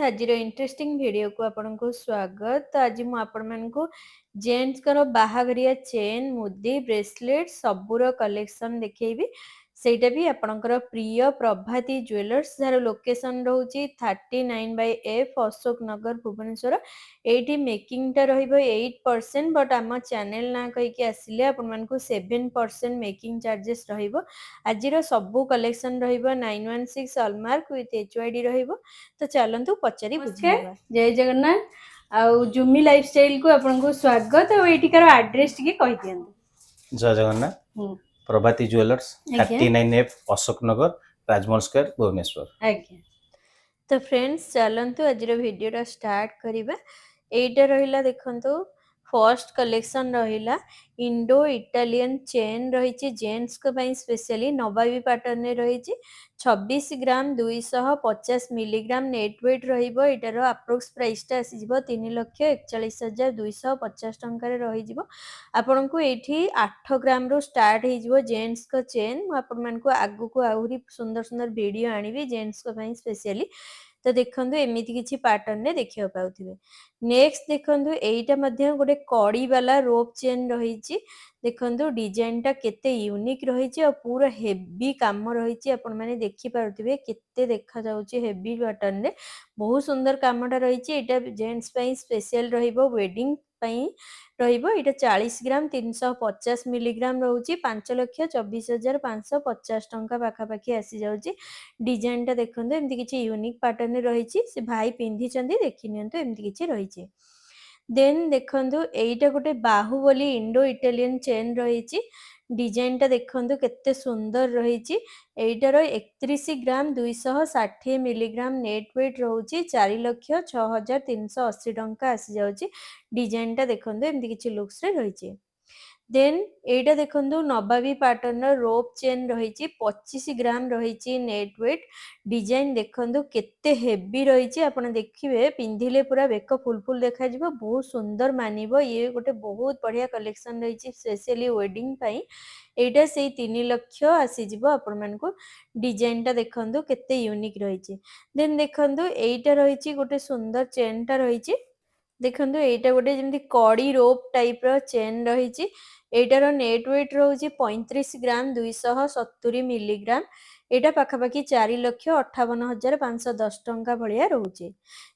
आज interesting video को आपनको स्वागत। तो आज मु आपण मानकु जेंट्स कर बाहाघरिया चेन मुदी ब्रेसलेट सबूर कलेक्शन देखैबी। सेटा भी आपणकर प्रिय प्रभाती ज्वेलर्स जार लोकेशन रहउची 39/F अशोक नगर भुवनेश्वर। एठी मेकिंग टा रहिबो 8% बट आम चैनल ना कहि के आसिले आपण मानकु 7% मेकिंग चार्जेस रहिबो। आजिर सबु कलेक्शन रहिबो 916 हॉलमार्क विथ HYD रहिबो। तो चलतु पचारि बुझी नमस्कार नेबा। जय जगन्नाथ आउ जुमी लाइफस्टाइल को आपनको स्वागत और एटिकार एड्रेस टिके कहि दियंतु। जय जगन्नाथ हम्म प्रभाती ज्वेलर्स आज्ञा 39F अशोक नगर राजमहल स्क्वायर भुवनेश्वर। आज्ञा तो फ्रेंड्स चलतु आजिर वीडियो स्टार्ट करिबा। एटा रहिला देखंतु फर्स्ट कलेक्शन रहिला इंडो इटालियन चेन रहिछि जेंट्स को पई स्पेशली नवाबी पैटर्न ने रहिछि 26 ग्राम 250 मिलीग्राम नेट वेट रहिबो। एटार अप्रोक्स प्राइस ता आसी जिवो 3,41,250 टंका रे रहि जिवो। आपन को एठी 8 ग्राम रो स्टार्ट हे जिवो जेंट्स को चेन। मु आपन मन को आगु को आहुरी सुंदर सुंदर वीडियो आनिबी जेंट्स को पई स्पेशली। तो देखंतु एमिति किछि पैटर्न ने देखियो पाउथिबे। नेक्स्ट देखंतु एइटा मध्ये गोटे कड़ी वाला रोप चेन रहिछि। देखंतु डिजाइन टा केते यूनिक रहिछि और पूरा हेवी काम रहिछि। आपण माने देखि पारुथिबे केते देखा जाउछि हेवी पैटर्न रे। बहुत सुंदर कामटा रहिछि। एटा जेंट्स पई स्पेशल रहिबो वेडिंग पई रहिबो। एटा 40 ग्राम 350 मिलीग्राम रहउछि 5,24,550 टंका पाखा पाखी आसी जाउछि। डिजाइन टा देखंतु एमति किछि यूनिक पैटर्न रे रहिछि। से भाई पिंधि चंदी देखि नियंतु एमति किछि रहिछि। देन देखंतु एइटा गोटे बाहुबली इंडो इटालियन चेन रहिछि। डिजाइन टा देखंतु केते सुंदर रहिछि। एइटार 31 ग्राम 260 मिलीग्राम नेट वेट रहउछि 4,06,380 टंका आसी जाउछि। डिजाइन टा देखंतु एमति किछि लुक्स रे रहिछि। देन एइटा देखंतु नवाबी पैटर्न रोप चेन रहिछि 25 ग्राम रहिछि नेट वेट। डिजाइन देखंतु केते हेवी रहिछि। आपण देखिबे पिंधिले पूरा बेक फुल फुल देखा जिवो बहुत सुंदर मानिबो। ये गोटे बहुत बढ़िया कलेक्शन रहिछि स्पेशली वेडिंग पई। एइटा सेई 3 लाख आसी जिवो आपण मानको। डिजाइन टा देखंतु केते यूनिक रहिछि। देन देखंतु एइटा रहिछि गोटे सुंदर चेन टा रहिछि। देखंतु एइटा गोटे जेमति कड़ी रोप टाइप रो चेन रहिछि। एटार नेट वेट रहउछि 35 ग्राम 270 मिलीग्राम। एटा पाखा पाखी 4,58,510 टंका भलिया रहउछि।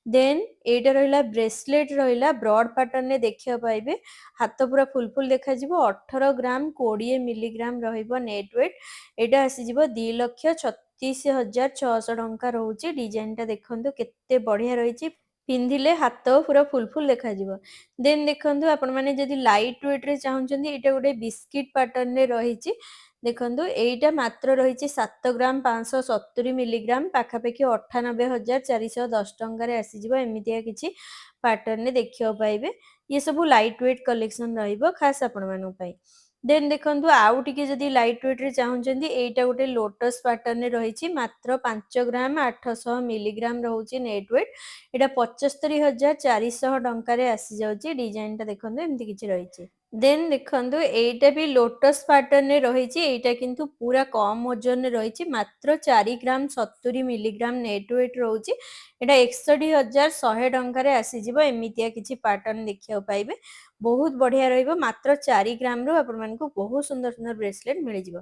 देन एटा रहिला ब्रेसलेट रहिला ब्रॉड पैटर्न ने देखियो पाइबे। हाथ पूरा फुल फुल देखा जिवो 18 ग्राम 20 मिलीग्राम रहिबो नेट वेट। एटा आसी जिवो 2,36,600 टंका रहउछि। डिजाइन टा देखंतु केते बढ़िया रहिछि। पिंधिले हाथ पूरा फुल फुल देखा जिवो। देन देखंतु आपण माने जदि लाइट वेट रे चाहुचंदी एटा गोटे बिस्किट पैटर्न रे रहिछि। देखंतु एइटा मात्र रहिछि 7 ग्राम 570 मिलीग्राम पाखा पाखी 98,410 टंका रे आसी जिवो। एमितिया किछि पैटर्न ने देखियो पाइबे। ये सब लाइट वेट कलेक्शन रहिबो खास आपण मानु पई। देन देखंतु आउ टिके जदि लाइट वेट रे चाहुचंदी एइटा गोटे लोटस पैटर्न रे रहिछि मात्र 5 ग्राम 800 मिलीग्राम रहउछि नेट वेट। एटा 75,400 टंका रे आसी जाउछि। डिजाइन टा देखंतु एमति किछि रहिछि। देन देखंतु एइटा भी लोटस पैटर्न रे रहिछि। एइटा किंतु पूरा कम वजन रे रहिछि मात्र 4 ग्राम 70 मिलीग्राम नेट वेट रहउछि। एटा 61,100 टंका रे आसी जिवो। एमितिया किछि पैटर्न देखियो पाइबे। बहुत बढ़िया रहिबो मात्र 4 ग्राम रो आपण मानकु बहुत सुंदर सुंदर ब्रेसलेट मिलि जिवो।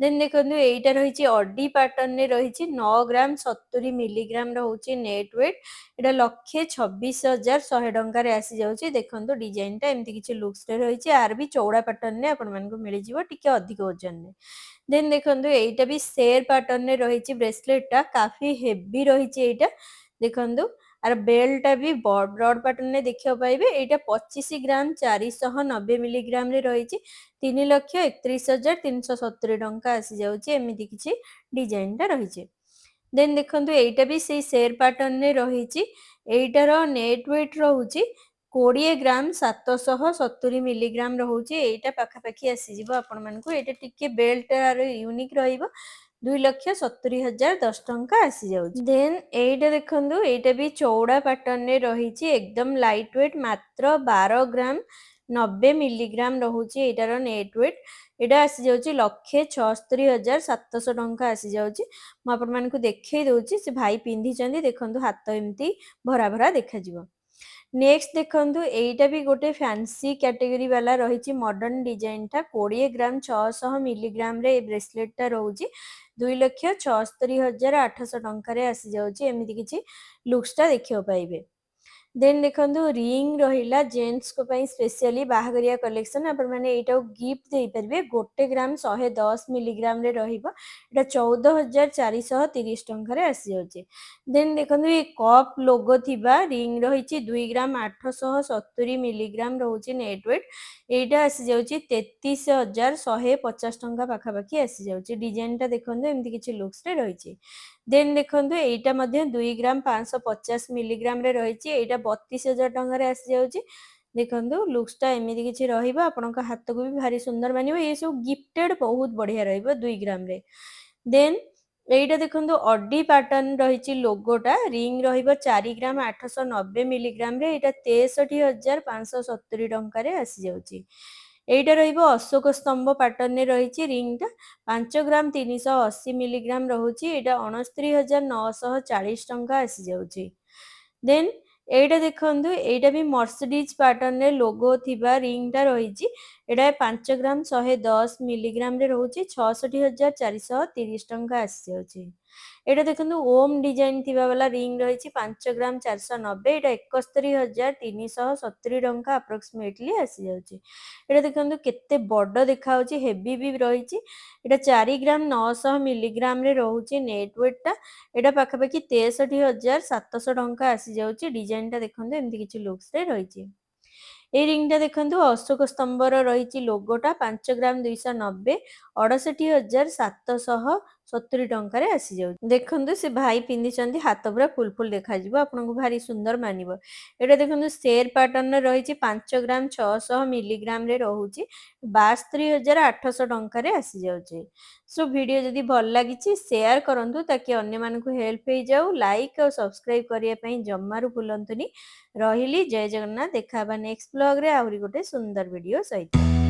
देन देखंतु एइटा रहिछि ऑडी पैटर्न रे रहिछि 9 ग्राम 70 मिलीग्राम रहउछि नेट वेट। एटा 1,26,100 टंका रे आसी जाउछि। देखंतु डिजाइन टा एमति किछि लुक्स रे रहिछि। आर भी चौड़ा पैटर्न ने आपण मानकु मिलि जिवो टिके अधिक वजन ने। देन देखंतु एइटा भी शेयर पैटर्न ने रहिछि ब्रेसलेट टा काफी हेवी रहिछि। एइटा देखंतु आर बेल्ट टा भी ब्रॉड पैटर्न ने देखियो पाइबे। एइटा 25 ग्राम 490 मिलीग्राम रे रहिछि 3,31,370 टंका आसी जाउछि। एमिति किछि डिजाइन टा रहिछि। देन देखंतु एइटा भी सेई शेयर पैटर्न ने रहिछि। एइटार नेट वेट रहउछि 20 ग्राम 770 मिलीग्राम रहउछि। एइटा पाखा पाखी आसी जिवो आपण मानकु। एइटा टिके बेल्ट आर यूनिक रहिबो 2,70,10 टंका आसी जाउछि। देन एइटा देखंतु एइटा भी चौड़ा पैटर्न ने रहिछि एकदम लाइट वेट मात्र 12 ग्राम 90 मिलीग्राम रहउछि। एइटार नेट वेट। एटा आसी जाउची 1,76,700 टंका आसी जाउची। मु आपण मानकु देखै दउची से भाई पिंधी चंदी देखंतु हाथ एमती भरा भरा देखा जिवो। नेक्स्ट देखंतु एइटा भी गोटे फैंसी कैटेगरी वाला रही मॉडर्न डिजाइन टा 20 ग्राम 600 मिलीग्राम रे ब्रेसलेट टा रोची 2,76,800 टंका रे आसी जाउची। एमिति किछि लुक्स टा देखियो पाइबे। देन देखंतु रिंग रहिला जेंट्स को पई स्पेशली बाहागरिया कलेक्शन आपण माने एटा गिफ्ट देई परबे 1 ग्राम 110 मिलीग्राम रे रहिबो। एटा 14,430 टंका रे आसी जाउची। देन देखंतु ए कप लोगो थिबा रिंग रहिची 2 ग्राम 870 मिलीग्राम रहउची नेट वेट। एटा आसी जाउची 33,150 टंका पाखा पाखी आसी जाउची। डिजाइन टा देखंतु एमति किछि लुक्स रे रहिची। देन देखंतु एइटा मध्ये 2 ग्राम 550 मिलीग्राम रे रहिची। एइटा 32,000 टंका रे आसी जाउची। देखंतु लुक्स टा एमिति किछि रहिबा आपनका हाथ को भी भारी सुंदर मानिबो। ए सब गिफ्टेड बहुत बढ़िया रहिबो 2 ग्राम रे। देन एइटा देखंतु ऑडी पैटर्न रहिची लोगोटा रिंग रहिबो 4 ग्राम 890 मिलीग्राम रे। एइटा 63,570 टंका रे आसी जाउची। एइटा रहिबो अशोक स्तंभ पैटर्न रे रहिची रिंग टा 5 ग्राम 380 मिलीग्राम रहुची। एटा 69,940 टंका आसी जाउची। देन एइटा देखंतु एइटा भी मर्सिडीज पैटर्न रे लोगो थिबा रिंग टा रहिची। एटा 5 ग्राम 110 मिलीग्राम रे रहउची 66,430 टंका आसी जाउची। एटा देखंतु ओम डिजाइन थिबा वाला रिंग रहिची 5 ग्राम 490। एटा 71,370 टंका अप्रोक्सीमेटली आसी जाउची। एटा देखंतु केते बड़ देखा होची हेवी भी रहिची। एटा 4 ग्राम 900 मिलीग्राम रे रहउची नेट वेट टा। एटा पाखा पाखी 63,700 टंका आसी जाउची। डिजाइन टा देखंतु एमति किछि लुक्स रे रहिची। ए रिंग टा देखंतु अशोक स्तंभर रहिची लोगोटा 5 ग्राम 290 68,770 टंका रे आसी जाउ। देखंतु से भाई पिंदी चंदी हाथ पूरा फुल फुल देखा जिवो आपनको भारी सुंदर मानिबो। एटा देखंतु शेर पैटर्न रे रहिची 5 ग्राम 600 मिलीग्राम रे रहउची 62,800 टंका रे आसी जाउची। सो वीडियो जदी भल लागिची शेयर करंतु ताकि अन्य मानकु हेल्प हे जाऊ। लाइक और सब्सक्राइब करिया पई जम्मारु भूलंतुनी। रहिली जय जगन्नाथ। देखा नेक्स्ट ब्लॉग रे आहुरी गोटे सुंदर वीडियो सहित।